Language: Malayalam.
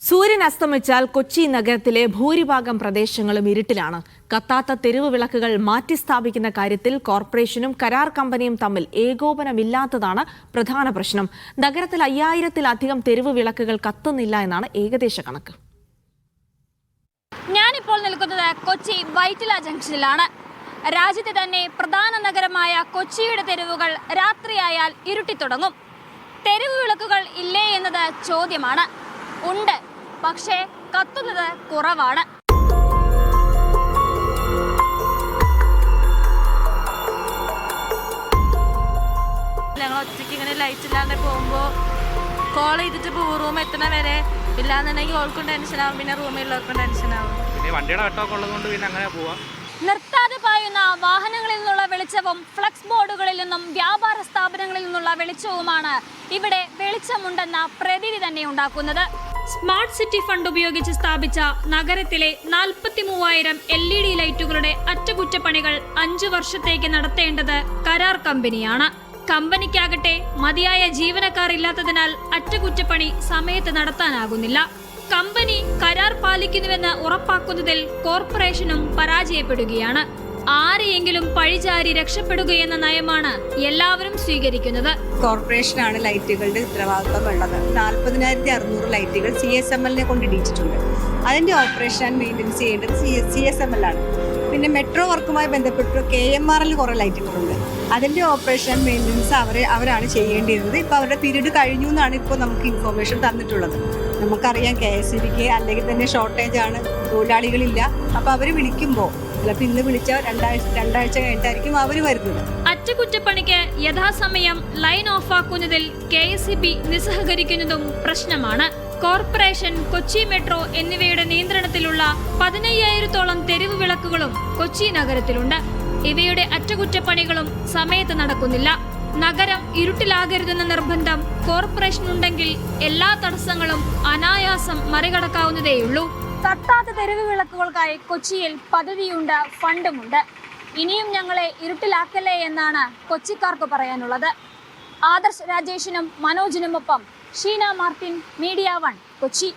സൂര്യൻ അസ്തമിച്ചാൽ കൊച്ചി നഗരത്തിലെ ഭൂരിഭാഗം പ്രദേശങ്ങളും ഇരുട്ടിലാണ്. കത്താത്ത തെരുവ് വിളക്കുകൾ മാറ്റിസ്ഥാപിക്കുന്ന കാര്യത്തിൽ കോർപ്പറേഷനും കരാർ കമ്പനിയും തമ്മിൽ ഏകോപനമില്ലാത്തതാണ് പ്രധാന പ്രശ്നം. നഗരത്തിൽ 5000-ത്തിലധികം തെരുവ് വിളക്കുകൾ കത്തുന്നില്ല എന്നാണ് ഏകദേശ കണക്ക്. ഞാനിപ്പോൾ നിൽക്കുന്നത് കൊച്ചി വൈറ്റില ജംഗ്ഷനിലാണ്. രാജ്യത്തെ തന്നെ പ്രധാന നഗരമായ കൊച്ചിയുടെ തെരുവുകൾ രാത്രിയായാൽ ഇരുട്ടിത്തുടങ്ങും. തെരുവ് വിളക്കുകൾ ഇല്ലേ എന്നത് ചോദ്യമാണ്. ഉണ്ട്, പക്ഷേ കത്തുന്നത് കുറവാണ്. ഞങ്ങൾ ഒറ്റയ്ക്ക് ഇങ്ങനെ ലൈറ്റ് ഇല്ലാണ്ട് പോകുമ്പോൾ കോൾ ചെയ്തിട്ട് പോകും. റൂം എത്തണ വരെ ഇല്ലാന്നുണ്ടെങ്കിൽ ഓൾക്കും ടെൻഷനാവും, പിന്നെ റൂമിലുള്ളവർക്കും ടെൻഷനാവും. പിന്നെ വണ്ടിയുടെ വെട്ടമൊക്കെ ഉള്ളതുകൊണ്ട് പിന്നെ അങ്ങനെ പോവാം. നിർത്താതെ പായുന്ന വാഹനങ്ങളിൽ നിന്നുള്ള വെളിച്ചവും ഫ്ലക്സ് ബോർഡുകളിൽ നിന്നും വ്യാപാര സ്ഥാപനങ്ങളിൽ നിന്നുള്ള വെളിച്ചവുമാണ് ഇവിടെ വെളിച്ചമുണ്ടെന്ന പ്രതീതി തന്നെ ഉണ്ടാക്കുന്നത്. സ്മാർട്ട് സിറ്റി ഫണ്ട് ഉപയോഗിച്ച് സ്ഥാപിച്ച നഗരത്തിലെ 43,000 LED ലൈറ്റുകളുടെ അറ്റകുറ്റപ്പണികൾ 5 വർഷത്തേക്ക് നടത്തേണ്ടത് കരാർ കമ്പനിയാണ്. കമ്പനിക്കാകട്ടെ മതിയായ ജീവനക്കാർ ഇല്ലാത്തതിനാൽ അറ്റകുറ്റപ്പണി സമയത്ത് നടത്താനാകുന്നില്ല. കമ്പനി കരാർ പാലിക്കുന്നുവെന്ന് ഉറപ്പാക്കുന്നതിൽ കോർപ്പറേഷനും പരാജയപ്പെടുകയാണ്. ആരെയെങ്കിലും പഴിചാരി രക്ഷപ്പെടുകയെന്ന നയമാണ് എല്ലാവരും സ്വീകരിക്കുന്നത്. കോർപ്പറേഷനാണ് ലൈറ്റുകളുടെ ഉത്തരവാദിത്തമുള്ളത്. 40,600 ലൈറ്റുകൾ CSML കൊണ്ട് ഇടിച്ചിട്ടുണ്ട്. അതിന്റെ ഓപ്പറേഷൻ ആൻഡ് മെയിൻ്റനൻസ് ചെയ്യേണ്ടത് CSML ആണ്. പിന്നെ മെട്രോ വർക്കുമായി ബന്ധപ്പെട്ട് KMRL കുറെ ലൈറ്റുകളുണ്ട്. അതിന്റെ ഓപ്പറേഷൻ ആൻഡ് മെയിൻ്റനൻസ് അവരാണ് ചെയ്യേണ്ടിയിരുന്നത്. ഇപ്പോൾ അവരുടെ പീരീഡ് കഴിഞ്ഞു എന്നാണ് ഇപ്പോൾ നമുക്ക് ഇൻഫോർമേഷൻ തന്നിട്ടുള്ളത്. നമുക്കറിയാം KSEBക്ക് അല്ലെങ്കിൽ തന്നെ ഷോർട്ടേജ് ആണ്, തൊഴിലാളികളില്ല. അപ്പോൾ അവർ വിളിക്കുമ്പോൾ ചിലപ്പോൾ ഇന്ന് വിളിച്ച രണ്ടാഴ്ച കഴിഞ്ഞിട്ടായിരിക്കും അവർ വരുന്നത്. അറ്റകുറ്റപ്പണിക്ക് യഥാസമയം ലൈൻ ഓഫാക്കുന്നതിൽ KSEB നിസ്സഹകരിക്കുന്നതും പ്രശ്നമാണ്. കോർപ്പറേഷൻ, കൊച്ചി മെട്രോ എന്നിവയുടെ നിയന്ത്രണത്തിലുള്ള 15,000-ഓളം തെരുവ് വിളക്കുകളും കൊച്ചി നഗരത്തിലുണ്ട്. ഇവയുടെ അറ്റകുറ്റപ്പണികളും സമയത്ത് നടക്കുന്നില്ല. നഗരം ഇരുട്ടിലാകരുതെന്ന നിർബന്ധം കോർപ്പറേഷനുണ്ടെങ്കിൽ എല്ലാ തടസ്സങ്ങളും അനായാസം മറികടക്കാവുന്നതേയുള്ളൂ. തട്ടാത്ത തെരുവ് വിളക്കുകൾക്കായി കൊച്ചിയിൽ പദ്ധതിയുണ്ട്, ഫണ്ടുമുണ്ട്. ഇനിയും ഞങ്ങളെ ഇരുട്ടിലാക്കല്ലേ എന്നാണ് കൊച്ചിക്കാർക്ക് പറയാനുള്ളത്. ആദർശ് രാജേഷിനും മനോജിനുമൊപ്പം ഷീന മാർട്ടിൻ, മീഡിയ 1, കൊച്ചി.